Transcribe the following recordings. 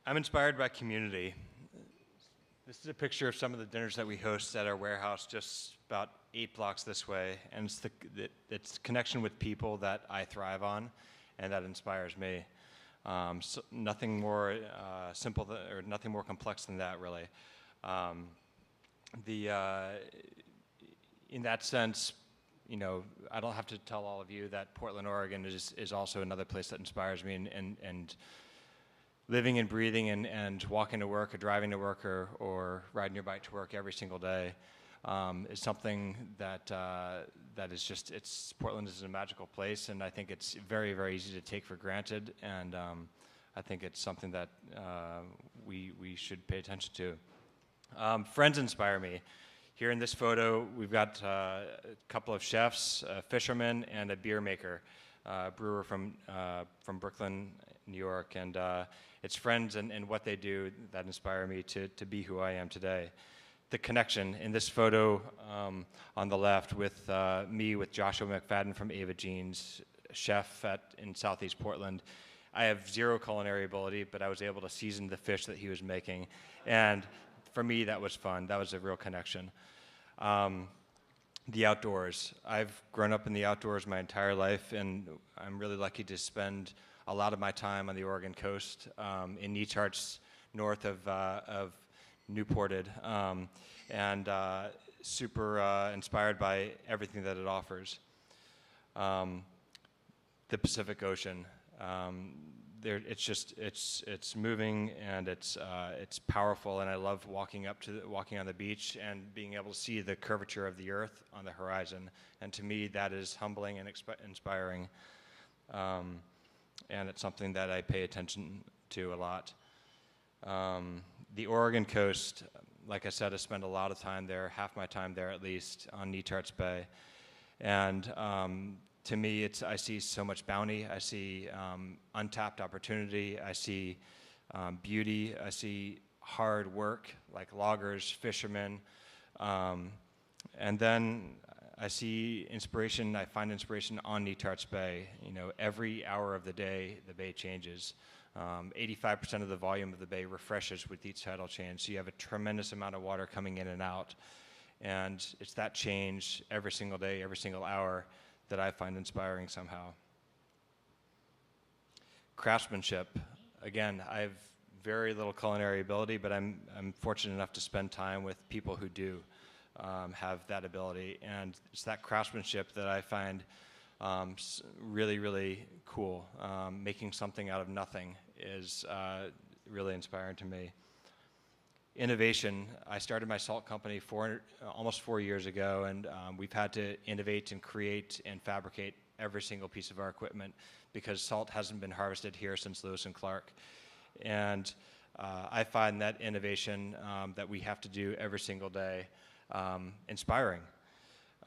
I'm inspired by community. This is a picture of some of the dinners that we host at our warehouse just about 8 blocks this way, and it's connection with people that I thrive on and that inspires me. So nothing more simple or nothing more complex than that, really. In that sense, you know, I don't have to tell all of you that Portland, Oregon is also another place that inspires me, and living and breathing and walking to work or driving to work or riding your bike to work every single day is something that that is just, Portland is a magical place, and I think it's very, very easy to take for granted, and I think it's something that we should pay attention to. Friends inspire me. Here in this photo, we've got a couple of chefs, a fisherman, and a beer maker, a brewer from Brooklyn, New York, and it's friends and what they do that inspire me to be who I am today. The connection in this photo on the left with me with Joshua McFadden from Ava Jeans, chef in Southeast Portland. I have zero culinary ability, but I was able to season the fish that he was making, and for me that was fun. That was a real connection. The outdoors. I've grown up in the outdoors my entire life, and I'm really lucky to spend a lot of my time on the Oregon coast, in Neacharts, north of Newported, and super inspired by everything that it offers. The Pacific Ocean. It's moving, and it's powerful, and I love walking on the beach and being able to see the curvature of the earth on the horizon. And to me, that is humbling and inspiring, and it's something that I pay attention to a lot. The Oregon coast, like I said, I spend a lot of time there, half my time there at least, on Neacharts Bay, and to me, I see so much bounty. I see untapped opportunity. I see beauty. I see hard work, like loggers, fishermen, and then I see inspiration. I find inspiration on Neacharts Bay. You know, every hour of the day, the bay changes. 85% of the volume of the bay refreshes with each tidal change. So you have a tremendous amount of water coming in and out, and it's that change every single day, every single hour, that I find inspiring somehow. Craftsmanship. Again, I have very little culinary ability, but I'm fortunate enough to spend time with people who do have that ability, and it's that craftsmanship that I find really, really cool. Making something out of nothing is really inspiring to me. Innovation. I started my salt company almost 4 years ago, and we've had to innovate and create and fabricate every single piece of our equipment because salt hasn't been harvested here since Lewis and Clark. And I find that innovation that we have to do every single day inspiring.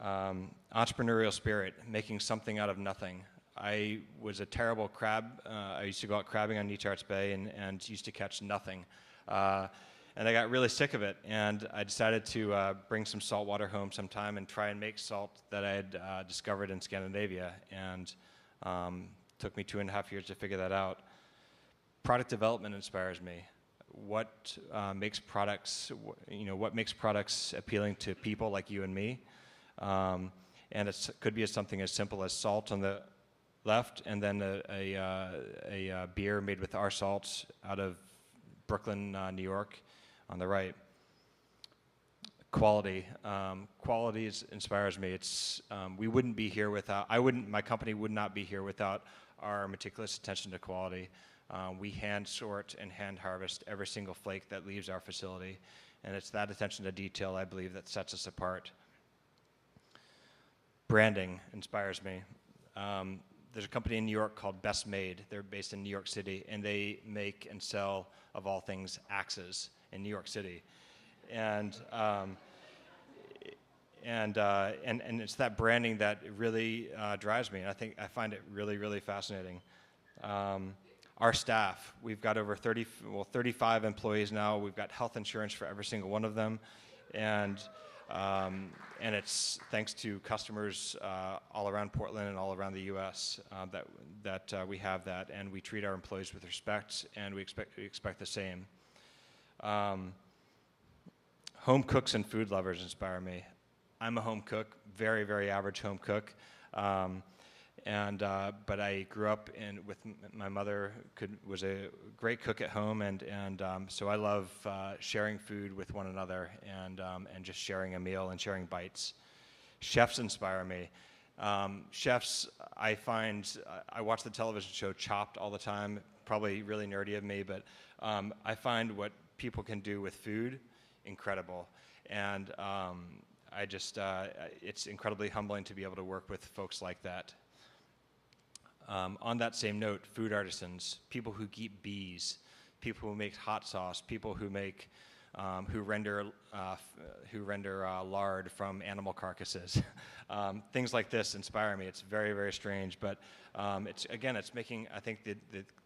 Entrepreneurial spirit, making something out of nothing. I was a terrible crab. I used to go out crabbing on Neacharts Bay and used to catch nothing. And I got really sick of it, and I decided to bring some salt water home sometime and try and make salt that I had discovered in Scandinavia, and took me 2.5 years to figure that out. Product development inspires me. What makes products, what makes products appealing to people like you and me? And it could be something as simple as salt on the left, and then a beer made with our salts out of Brooklyn, New York, on the right. Quality. Quality inspires me. We wouldn't be here without, my company would not be here without our meticulous attention to quality. We hand sort and hand harvest every single flake that leaves our facility, and it's that attention to detail, I believe, that sets us apart. Branding inspires me. There's a company in New York called Best Made. They're based in New York City, and they make and sell, of all things, axes in New York City, and it's that branding that really drives me, and I find it really, really fascinating. Our staff, we've got over 35 employees now. We've got health insurance for every single one of them, and And it's thanks to customers all around Portland and all around the U.S. that we have that, and we treat our employees with respect, and we expect the same. Home cooks and food lovers inspire me. I'm a home cook, very, very average home cook. But I grew up with my mother was a great cook at home, and so I love sharing food with one another and just sharing a meal and sharing bites. Chefs inspire me. Chefs, I find, I watch the television show Chopped all the time, probably really nerdy of me, but I find what people can do with food incredible. And it's incredibly humbling to be able to work with folks like that. On that same note, food artisans, people who keep bees, people who make hot sauce, people who make, who render lard from animal carcasses. Things like this inspire me. It's very, very strange, but it's making, I think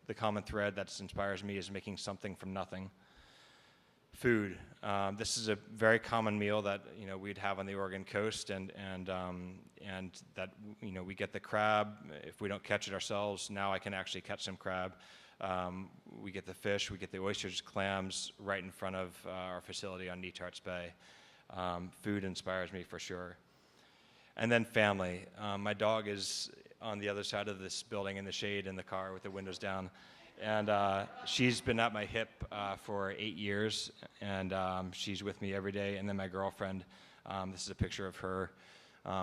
the common thread that inspires me is making something from nothing. Food. This is a very common meal that we'd have on the Oregon coast, and that we get the crab. If we don't catch it ourselves, now I can actually catch some crab. We get the fish, we get the oysters, clams right in front of our facility on Netarts Bay. Food inspires me for sure. And then family. My dog is on the other side of this building in the shade in the car with the windows down. And she's been at my hip for 8 years, and she's with me every day. And then my girlfriend, this is a picture of her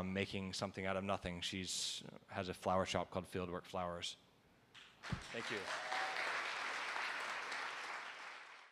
making something out of nothing. Has a flower shop called Fieldwork Flowers. Thank you.